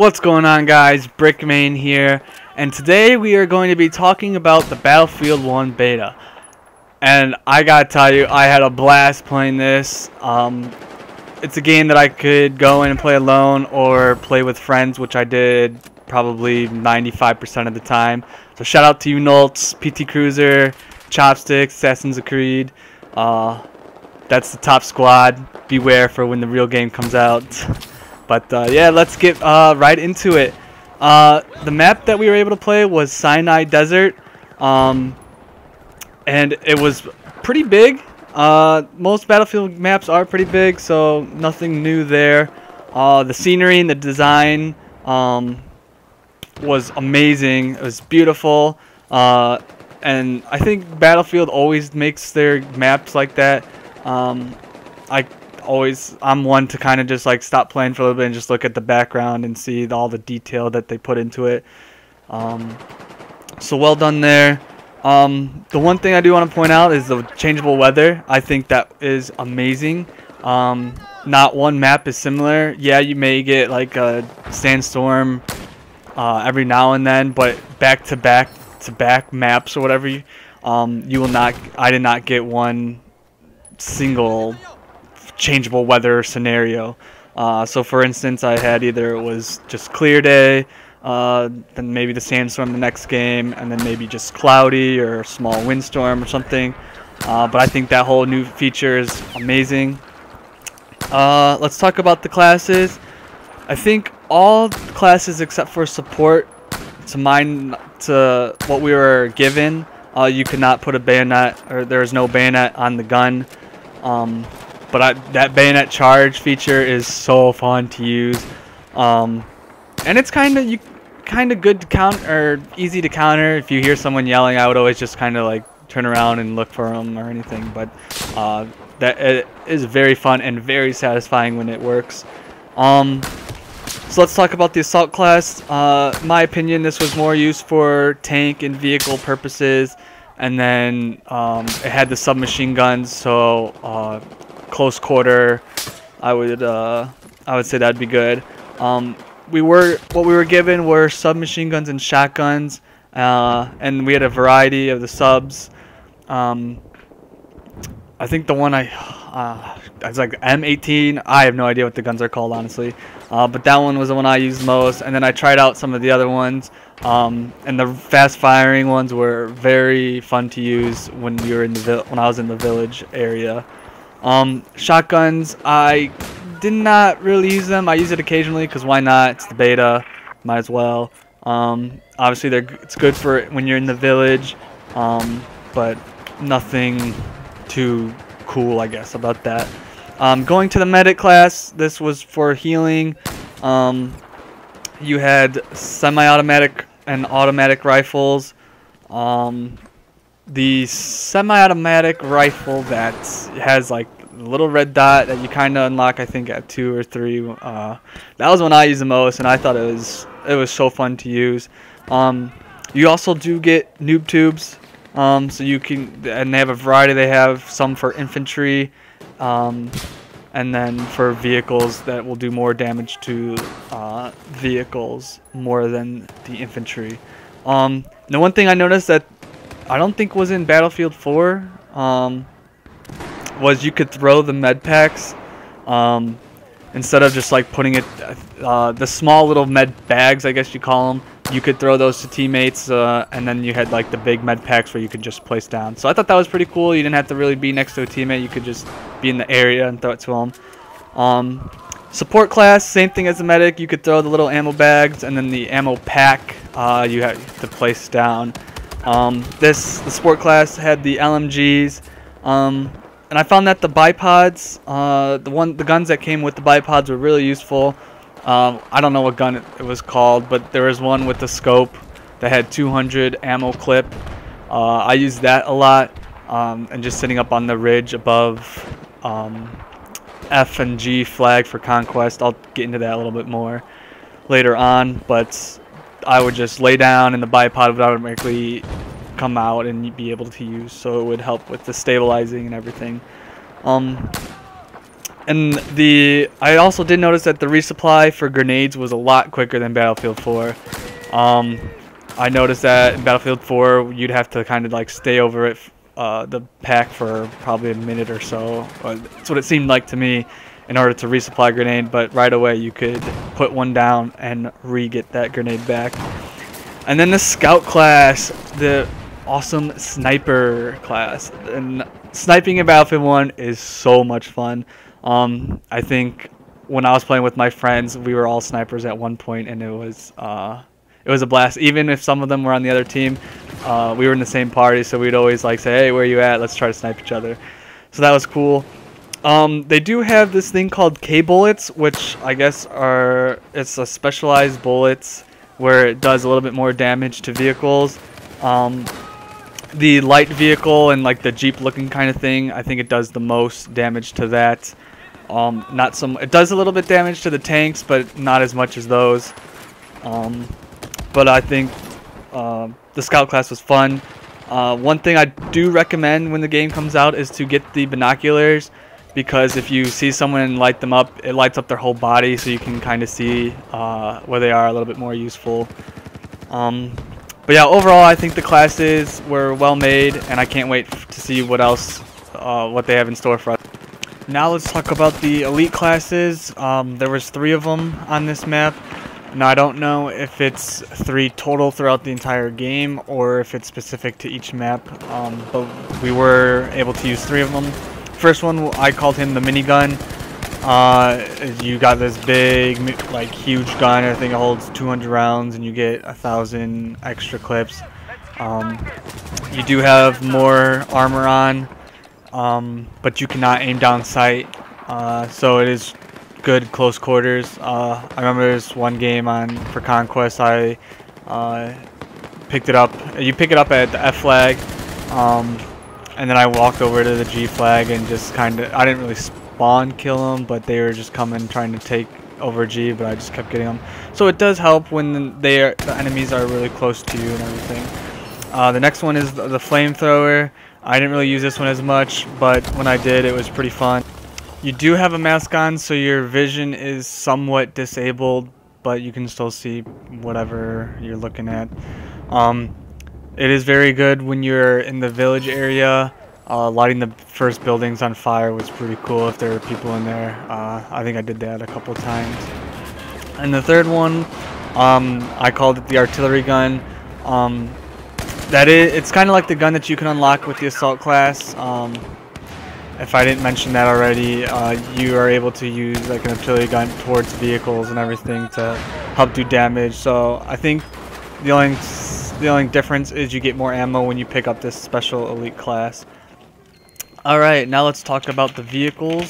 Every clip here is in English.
What's going on, guys? Brickman here, and today we are going to be talking about the Battlefield 1 beta. And I gotta tell you, I had a blast playing this. It's a game that I could go in and play alone or play with friends, which I did probably 95% of the time. So shout out to you, Nolts, PT Cruiser, Chopsticks, Assassin's Creed. That's the top squad. Beware for when the real game comes out. But yeah, let's get right into it. The map that we were able to play was Sinai Desert, and it was pretty big. Most Battlefield maps are pretty big, so nothing new there. The scenery and the design was amazing. It was beautiful, and I think Battlefield always makes their maps like that. I'm one to kind of just like stop playing for a little bit and just look at the background and see all the detail that they put into it. So well done there. The one thing I do want to point out is the changeable weather. I think that is amazing. Not one map is similar. Yeah, you may get like a sandstorm every now and then, but back to back maps or whatever, you will not. I did not get one single changeable weather scenario. So for instance, I had either it was just clear day, then maybe the sandstorm the next game, and then maybe just cloudy or a small windstorm or something. But I think that whole new feature is amazing. Let's talk about the classes. I think all classes except for support, to what we were given, you could not put a bayonet, or there is no bayonet on the gun. But that bayonet charge feature is so fun to use, and it's kind of good to counter, or easy to counter. If you hear someone yelling, I would always just kind of like turn around and look for them or anything. But that it is very fun and very satisfying when it works. So let's talk about the assault class. In my opinion, this was more used for tank and vehicle purposes, and then it had the submachine guns. So close quarter, I would say that'd be good. What we were given were submachine guns and shotguns, and we had a variety of the subs. I think the one it's like M18. I have no idea what the guns are called, honestly, but that one was the one I used most. And then I tried out some of the other ones, and the fast firing ones were very fun to use when we were when I was in the village area. Shotguns, I did not really use them. I use it occasionally because why not? It's the beta, might as well. Obviously it's good for when you're in the village, but nothing too cool, I guess, about that. Going to the medic class, this was for healing. You had semi-automatic and automatic rifles. The semi-automatic rifle that has like a little red dot that you kind of unlock, I think at 2 or 3. That was one I used the most, and I thought it was so fun to use. You also do get noob tubes, so you can, and they have a variety. They have some for infantry, and then for vehicles that will do more damage to vehicles more than the infantry. The one thing I noticed that I don't think was in Battlefield 4 was you could throw the med packs instead of just like putting it the small little med bags, I guess you call them. You could throw those to teammates, and then you had like the big med packs where you could just place down. So I thought that was pretty cool. You didn't have to really be next to a teammate. You could just be in the area and throw it to them. Support class, same thing as the medic. You could throw the little ammo bags, and then the ammo pack you have to place down. The sport class had the LMGs, and I found that the bipods, the guns that came with the bipods were really useful. I don't know what gun it was called, but there was one with the scope that had 200 ammo clip. I used that a lot, and just sitting up on the ridge above F and G flag for conquest. I'll get into that a little bit more later on, but I would just lay down and the bipod would automatically come out and be able to use, so it would help with the stabilizing and everything. And I also did notice that the resupply for grenades was a lot quicker than Battlefield 4. I noticed that in Battlefield 4 you'd have to kind of like stay over it, the pack for probably a minute or so. That's what it seemed like to me, in order to resupply a grenade. But right away you could put one down and re-get that grenade back. And then the scout class, the awesome sniper class. And sniping in Battlefield 1 is so much fun. I think when I was playing with my friends, we were all snipers at one point, and it was a blast. Even if some of them were on the other team, we were in the same party, so we'd always like say, "Hey, where you at? Let's try to snipe each other." So that was cool. They do have this thing called K-bullets, which I guess it's a specialized bullets where it does a little bit more damage to vehicles. The light vehicle and like the Jeep looking kind of thing, I think it does the most damage to that. It does a little bit damage to the tanks, but not as much as those. But I think the scout class was fun. One thing I do recommend when the game comes out is to get the binoculars, because if you see someone and light them up, it lights up their whole body, so you can kind of see where they are a little bit more useful. But yeah, overall I think the classes were well made, and I can't wait to see what else, what they have in store for us. Now let's talk about the elite classes. There was 3 of them on this map. Now I don't know if it's 3 total throughout the entire game or if it's specific to each map, but we were able to use 3 of them. First one, I called him the minigun. You got this big, like huge gun. I think it holds 200 rounds, and you get 1,000 extra clips. You do have more armor on, but you cannot aim down sight, so it is good close quarters. I remember this one game for Conquest, I picked it up. You pick it up at the F flag, and then I walked over to the G flag and just I didn't really spawn kill them, but they were just coming trying to take over G, but I just kept getting them. So it does help when the enemies are really close to you and everything. The next one is the flamethrower. I didn't really use this one as much, but when I did, it was pretty fun. You do have a mask on, so your vision is somewhat disabled, but you can still see whatever you're looking at. It is very good when you're in the village area. Lighting the first buildings on fire was pretty cool if there were people in there. I think I did that a couple times. And the third one, I called it the artillery gun. It's kind of like the gun that you can unlock with the assault class. If I didn't mention that already, you are able to use like an artillery gun towards vehicles and everything to help do damage. So I think the only difference is you get more ammo when you pick up this special elite class. Alright, now let's talk about the vehicles.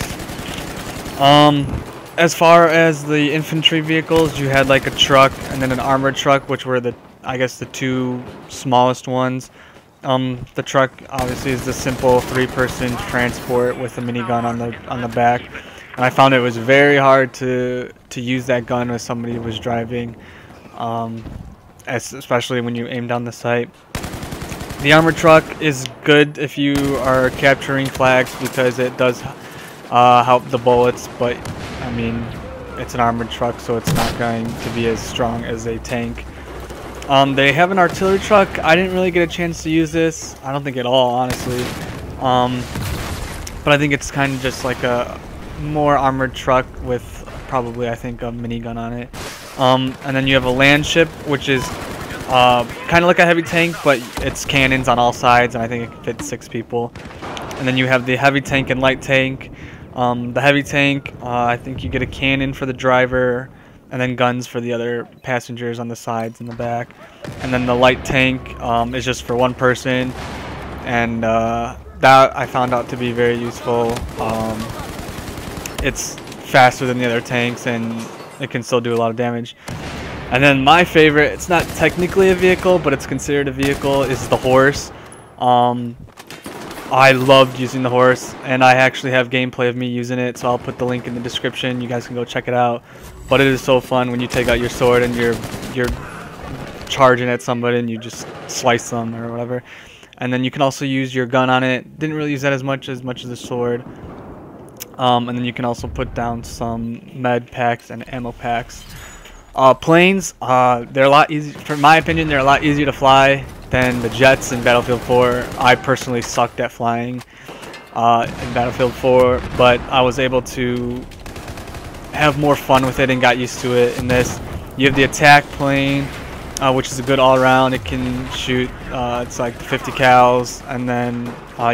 As far as the infantry vehicles, you had like a truck and then an armored truck, which were I guess the 2 smallest ones. The truck obviously is the simple 3-person transport with a minigun on the back, and I found it was very hard to use that gun when somebody was driving, especially when you aim down the sight. The armored truck is good if you are capturing flags, because it does help the bullets, but I mean, it's an armored truck, so it's not going to be as strong as a tank. They have an artillery truck. I didn't really get a chance to use this. I don't think at all, honestly. But I think it's kind of just like a more armored truck with probably, I think, a minigun on it. And then you have a land ship, which is kind of like a heavy tank, but it's cannons on all sides, and I think it can fit 6 people. And then you have the heavy tank and light tank. The heavy tank, I think you get a cannon for the driver, and then guns for the other passengers on the sides and the back. And then the light tank is just for 1 person, and that I found out to be very useful. It's faster than the other tanks, and it can still do a lot of damage. And then my favorite, it's not technically a vehicle, but it's considered a vehicle, is the horse. I loved using the horse, and I actually have gameplay of me using it, so I'll put the link in the description. You guys can go check it out. But it is so fun when you take out your sword and you're charging at somebody and you just slice them or whatever. And then you can also use your gun on it. Didn't really use that as much as the sword. And then you can also put down some med packs and ammo packs. Planes, they're a lot easier, from my opinion, they're a lot easier to fly than the jets in Battlefield 4. I personally sucked at flying in Battlefield 4, but I was able to have more fun with it and got used to it in this. You have the attack plane, which is a good all-around. It can shoot, it's like 50 cals, and then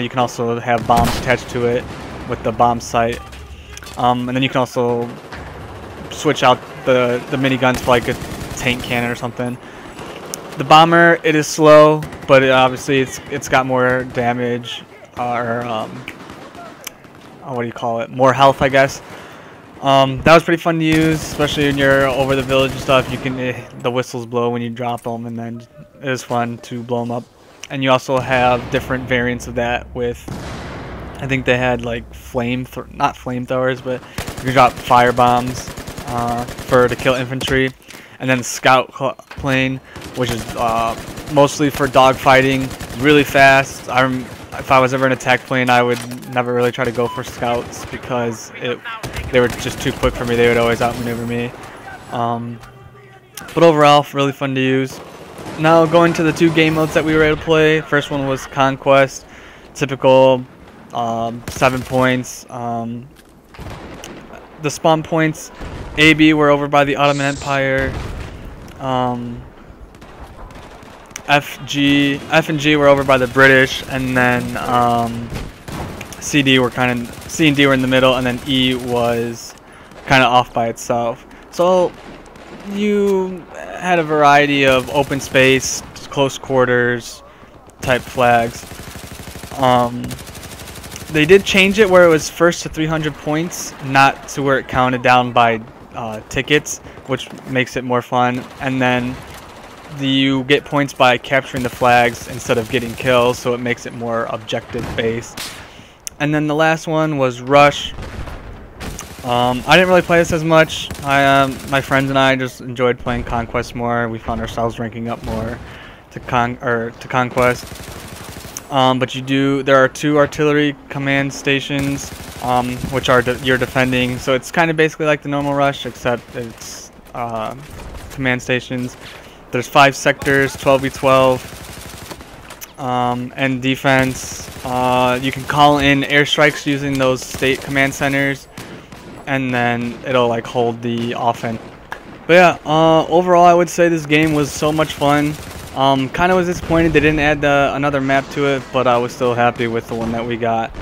you can also have bombs attached to it with the bomb sight. And then you can also switch out the miniguns for like a tank cannon or something. The bomber, it is slow, but obviously it's got more damage, or what do you call it? More health, I guess. That was pretty fun to use, especially when you're over the village and stuff. You can the whistles blow when you drop them, and then it is fun to blow them up. And you also have different variants of that with, I think they had like not flamethrowers, but you can drop fire bombs to kill infantry, and then the scout plane, which is mostly for dogfighting, really fast. If I was ever an attack plane, I would never really try to go for scouts because they were just too quick for me. They would always outmaneuver me. But overall, really fun to use. Now going to the 2 game modes that we were able to play. First one was Conquest, typical 7 points. The spawn points, A, B were over by the Ottoman Empire. F and G were over by the British, and then C and D were in the middle, and then E was kind of off by itself. So you had a variety of open space, close quarters type flags. They did change it where it was first to 300 points, not to where it counted down by tickets, which makes it more fun. And then you get points by capturing the flags instead of getting kills, so it makes it more objective based. And then the last one was Rush. I didn't really play this as much. My friends and I just enjoyed playing Conquest more. We found ourselves ranking up more to Conquest. But there are 2 artillery command stations, which are you're defending. So it's kind of basically like the normal Rush, except it's command stations. There's 5 sectors, 12v12, and defense. You can call in airstrikes using those state command centers, and then it'll like hold the offense. But yeah, overall I would say this game was so much fun. Kind of was disappointed they didn't add another map to it, but I was still happy with the one that we got.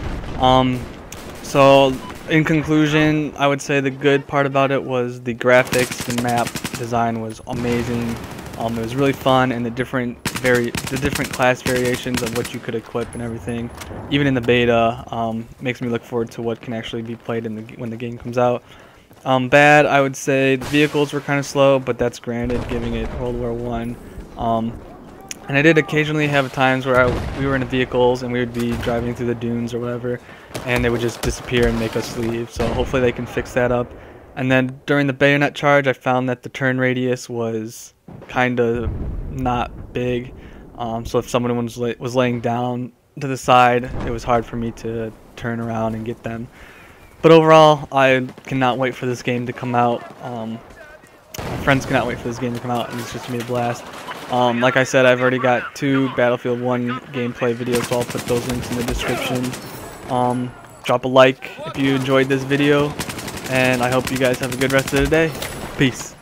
So in conclusion, I would say the good part about it was the graphics. The map design was amazing. It was really fun, and the different class variations of what you could equip and everything, even in the beta, makes me look forward to what can actually be played when the game comes out. Bad, I would say the vehicles were kind of slow, but that's granted, giving it World War I. And I did occasionally have times where we were in the vehicles and we would be driving through the dunes or whatever, and they would just disappear and make us leave. So hopefully they can fix that up. And then during the bayonet charge, I found that the turn radius was kind of not big. So if someone was laying down to the side, it was hard for me to turn around and get them. But overall, I cannot wait for this game to come out. My friends cannot wait for this game to come out, and it's just going to be a blast. Like I said, I've already got 2 Battlefield 1 gameplay videos, so I'll put those links in the description. Drop a like if you enjoyed this video, and I hope you guys have a good rest of the day. Peace.